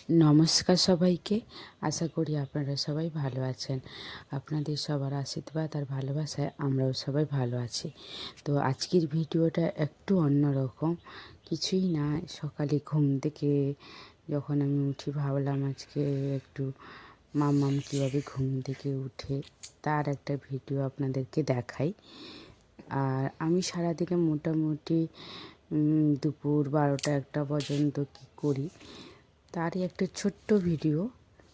নমস্কার সবাইকে। আশা করি আপনারা সবাই ভালো আছেন। আপনাদের সবার আশীর্বাদ আর ভালোবাসায় আমরাও সবাই ভালো আছি। তো আজকের ভিডিওটা একটু অন্যরকম, কিছুই না। সকালে ঘুম থেকে যখন আমি উঠি ভাবলাম আজকে একটু মাম্মাম কীভাবে ঘুম থেকে উঠে তার একটা ভিডিও আপনাদেরকে দেখাই। আর আমি সারাদিনে মোটামুটি দুপুর 12টা-1টা পর্যন্ত কী করি তারই একটা ছোট্ট ভিডিও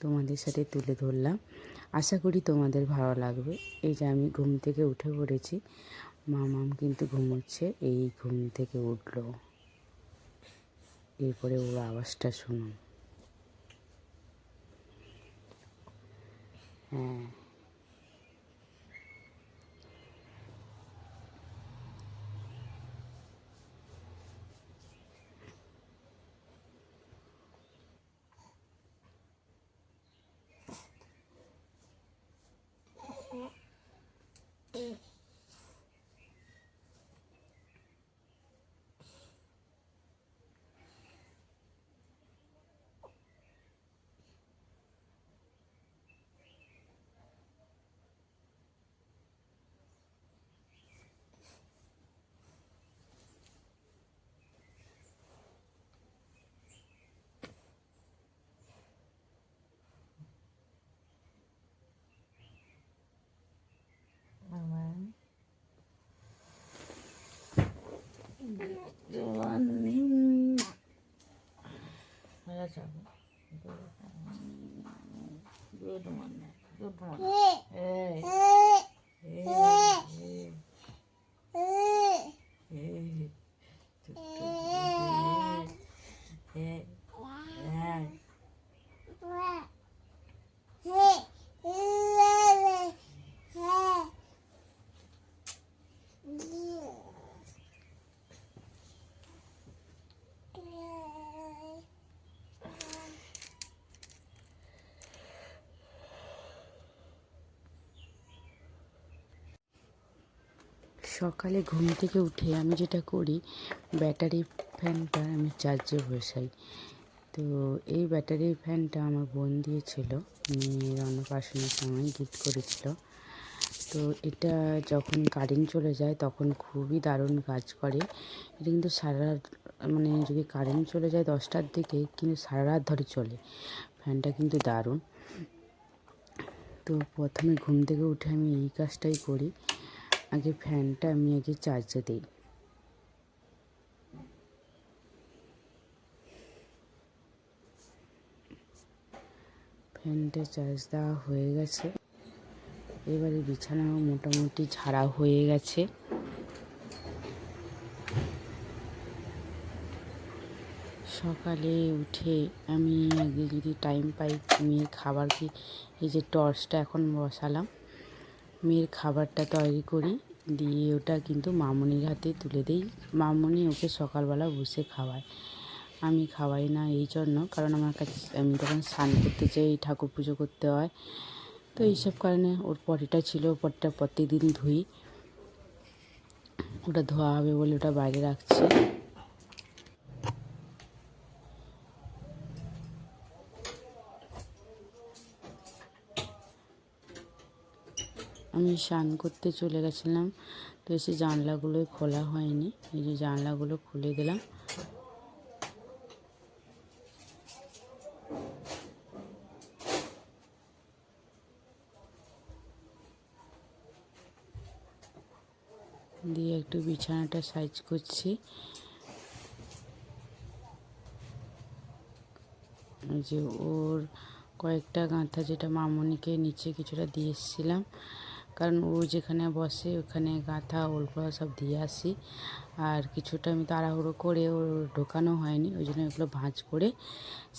তোমাদের সাথে তুলে ধরলাম। আশা করি তোমাদের ভালো লাগবে। এই যে আমি ঘুম থেকে উঠে পড়েছি, মামাম কিন্তু ঘুমোচ্ছে, এই ঘুম থেকে উঠলো। এরপরে ওর আওয়াজটা শুনুন। হ্যাঁ, Good morning. Good morning. Hey. Hey. Hey. Hey. সকালে ঘুম থেকে উঠে আমি যেটা করি, ব্যাটারি ফ্যানটা আমি চার্জে বসাই। তো এই ব্যাটারি ফ্যানটা আমার বোন দিয়েছিল, মেয়ের অন্নপ্রাশনের সময় গিফট করেছিল। তো এটা যখন কারেন্ট চলে যায় তখন খুবই দারুণ কাজ করে। এটা কিন্তু সারা রাত, মানে যদি কারেন্ট চলে যায় 10টার দিকে, কিন্তু সারা রাত ধরে চলে। ফ্যানটা কিন্তু দারুণ। তো প্রথমে ঘুম থেকে উঠে আমি এই কাজটাই করি, আগে ফ্যানটা আমি চার্জে দিই। ফ্যানটা চার্জ দেওয়া হয়ে গেছে, এবারে বিছানাও মোটামুটি ঝাড়া হয়ে গেছে। সকালে উঠে আমি আগে যদি টাইম পাই মেয়ের খাবারকে, এই যে টর্চটা এখন বসালাম, মেয়ের খাবারটা তৈরি করি, দিয়ে ওটা কিন্তু মামনির হাতে তুলে দিই। মামনি ওকে সকালবেলা বসে খাওয়ায়, আমি খাওয়াই না এই জন্য, কারণ আমার কাছে আমি তখন স্নান করতে চাই, ঠাকুর পুজো করতে হয়। তো এইসব কারণে ওর পটিটা ছিল, পটিটা প্রত্যেকদিন ধুই, ওটা ধোয়া হবে বলে ওটা বাইরে রাখছি। আমি স্নান করতে চলে গেছিলাম, তো এসে জানলাগুলো খোলা হয়নি, এই যে জানলাগুলো খুলে দিলাম। দিয়ে একটু বিছানাটা সাইজ করছি। ওই যে ওর কয়েকটা গাঁথা, যেটা মামনিকে নিচে কিছুটা দিয়ে এসেছিলাম, কারণ ও যেখানে বসে ওখানে গাঁথা ওলগুলো সব দিয়ে আসি। আর কিছুটা আমি তাড়াহুড়ো করে ওর ঢোকানো হয়নি, ওই জন্য এগুলো ভাঁজ করে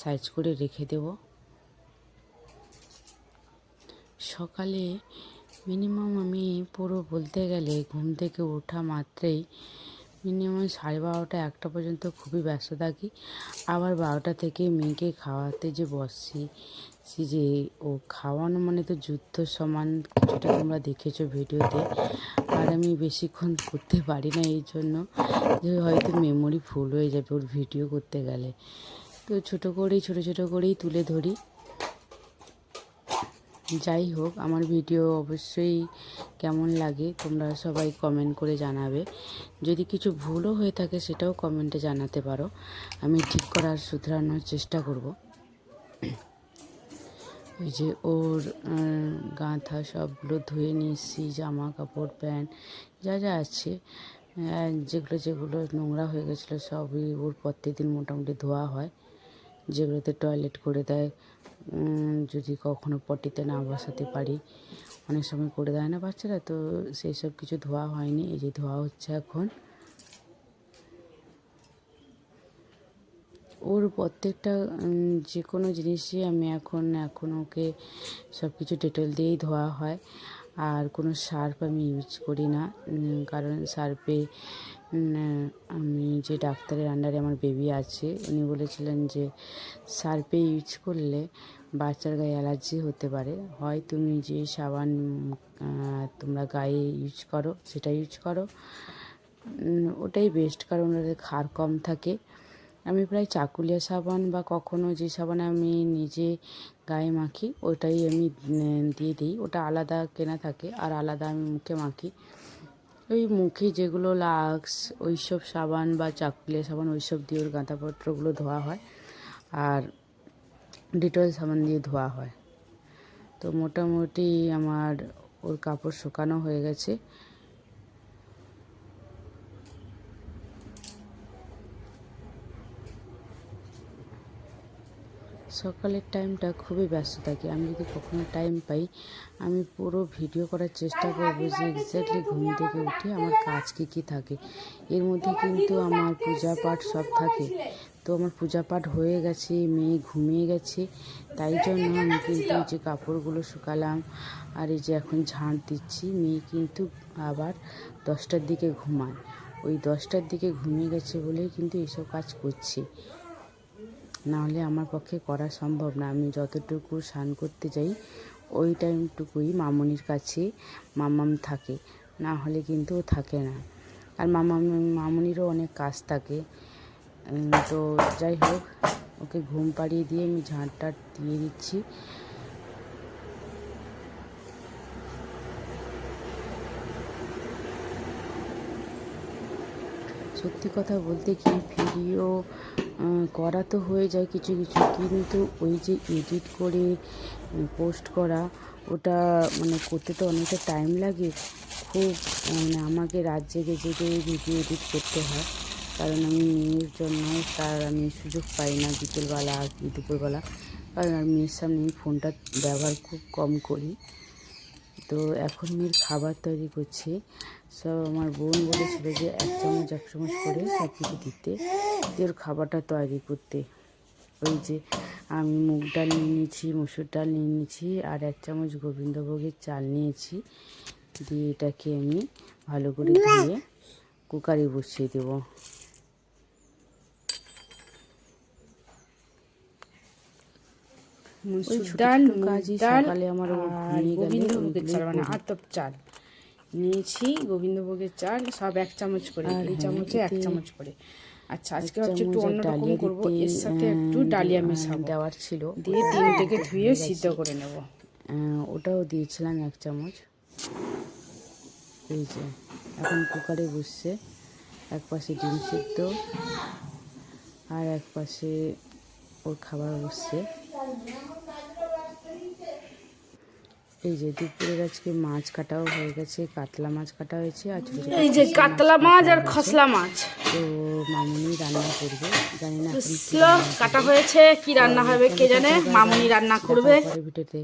সাইজ করে রেখে দেব। সকালে মিনিমাম আমি পুরো বলতে গেলে ঘুম থেকে ওঠা মাত্রেই মিনিমাম 12:30-1টা পর্যন্ত খুবই ব্যস্ত থাকি। আবার 12টা থেকে মেয়েকে খাওয়াতে যে বসছি, সে যে ও খাওয়ানো মানে তো যুদ্ধ সমান, কিছুটা তোমরা দেখেছো ভিডিওতে। আর আমি বেশিক্ষণ করতে পারি না, এই জন্য যে হয়তো মেমোরি ফুল হয়ে যাবে ওর ভিডিও করতে গেলে। তো ছোট করেই তুলে ধরি। যাই হোক, আমার ভিডিও অবশ্যই কেমন লাগে তোমরা সবাই কমেন্ট করে জানাবে। যদি কিছু ভুলও হয়ে থাকে সেটাও কমেন্টে জানাতে পারো, আমি ঠিক করার শুধরানোর চেষ্টা করব। ওই যে ওর গাঁথা সবগুলো ধুয়ে নিয়েছি, জামা কাপড় প্যান্ট যা যা আছে, যেগুলো নোংরা হয়ে গেছিলো সবই ওর প্রত্যেকদিন মোটামুটি ধোয়া হয়। যেগুলোতে টয়লেট করে দেয়, যদি কখনো পটিতে না বসাতে পারি, অনেক সময় করে দেয় না বাচ্চারা, তো সেই সব কিছু ধোয়া হয়নি। এই যে ধোয়া হচ্ছে এখন। ওর প্রত্যেকটা যে কোনো জিনিসই আমি এখন ওকে সব কিছু ডেটল দিয়েই ধোয়া হয়। আর কোনো সার্ফ আমি ইউজ করি না, কারণ সার্ফে আমি যে ডাক্তারের আন্ডারে আমার বেবি আছে উনি বলেছিলেন যে সার্ফে ইউজ করলে বাচ্চার গায়ে অ্যালার্জি হতে পারে। হয় তুমি যে সাবান তোমরা গায়ে ইউজ করো সেটা ইউজ করো, ওটাই বেস্ট, কারণ ওদের ক্ষার কম থাকে। আমি প্রায় চাকুলিয়া সাবান বা কখনো যে সাবান আমি নিজে গায়ে মাখি ওটাই আমি দিয়ে দিই, ওটা আলাদা কেনা থাকে আর আলাদা আমি মুখে মাখি। ওই মুখে যেগুলো লাক্স ওই সব সাবান বা চাকুলিয়া সাবান ওই সব দিয়ে ওর গাঁথাপত্রগুলো ধোয়া হয়, আর ডেটল সাবান দিয়ে ধোয়া হয়। তো মোটামুটি আমার ওর কাপড় শুকানো হয়ে গেছে। সকালের টাইমটা খুবই ব্যস্ত থাকি, আমি যদি কখনো টাইম পাই আমি পুরো ভিডিও করার চেষ্টা করব যে এক্স্যাক্টলি ঘুম থেকে উঠে আমার কাজ কী থাকে। এর মধ্যে কিন্তু আমার পূজা পাঠ সব থাকে। তো আমার পূজা পাঠ হয়ে গেছে, মেয়ে ঘুমিয়ে গেছে, তাই জন্য আমি কিন্তু যে কাপড়গুলো শুকালাম আর এই যে এখন ঝাঁট দিচ্ছি। মেয়ে কিন্তু আবার 10টার দিকে ঘুমায়, ওই 10টার দিকে ঘুমিয়ে গেছে বলেই কিন্তু এইসব কাজ করছি, নাহলে আমার পক্ষে করা সম্ভব না। আমি যতটুকু স্নান করতে যাই ওই টাইমটুকুই মামনির কাছে মামাম থাকে, না হলে কিন্তু ও থাকে না। আর মামনিরও অনেক কাজ থাকে। তো যাই হোক, ওকে ঘুম পাড়িয়ে দিয়ে আমি ঝাঁটটা দিয়ে দিচ্ছি। সত্যি কথা বলতে কি, ভিডিও করা তো হয়ে যায় কিছু কিছু, কিন্তু ওই যে এডিট করে পোস্ট করা ওটা মানে করতে তো অনেকটা টাইম লাগে। খুব মানে আমাকে রাত জেগে জেগে ভিডিও এডিট করতে হয়, কারণ আমি মেয়ের জন্য তার আমি সুযোগ পাই না বিকেলবেলা কি দুপুরবেলা, কারণ আমি মেয়ের সামনে আমি ফোনটা ব্যবহার খুব কম করি। তো এখন মেয়ের খাবার তৈরি করছি। সব আমার বোন বলেছিল যে 1 চামচ করে সব কিছু দিতে, দিয়ে ওর খাবারটা তৈরি করতে। ওই যে আমি মুগ ডাল নিয়ে নিয়েছি, মসুর ডাল নিয়ে নিয়েছি, আর 1 চামচ গোবিন্দভোগের চাল নিয়েছি। দিয়ে এটাকে আমি ভালো করে ধুয়ে কুকারে বসিয়ে দেবো। মসুর ডাল, সকালে আমার আর গোবিন্দভোগের চাল মানে আতপ চাল নিয়েছি। গোবিন্দভোগের চাল সব 1 চামচ করে, এই চামচে 1 চামচ করে। আচ্ছা, আজকে হচ্ছে একটু অন্যরকম করবো, এর সাথে একটু ডালিয়া মেশাবো, দেওয়ার ছিল, দিয়ে 3 থেকে ধুয়ে সিদ্ধ করে নেব। ওটাও দিয়েছিলাম 1 চামচ। এই যে এখন কুকারে বসছে, এক পাশে ডিম সিদ্ধ আর এক পাশে ওর খাবার বসছে। এই যে দুপুরের আজকে মাছ কাটাও হয়ে গেছে, কাতলা মাছ কাটা হয়েছে, আর ছোটো ছোটো এই যে কাতলা মাছ আর খসলা মাছ তো মামুনি রান্না করবে, জানি না কাটা হয়েছে, কি রান্না হবে কে জানে, মামুনি রান্না করবে। ভিডিওতে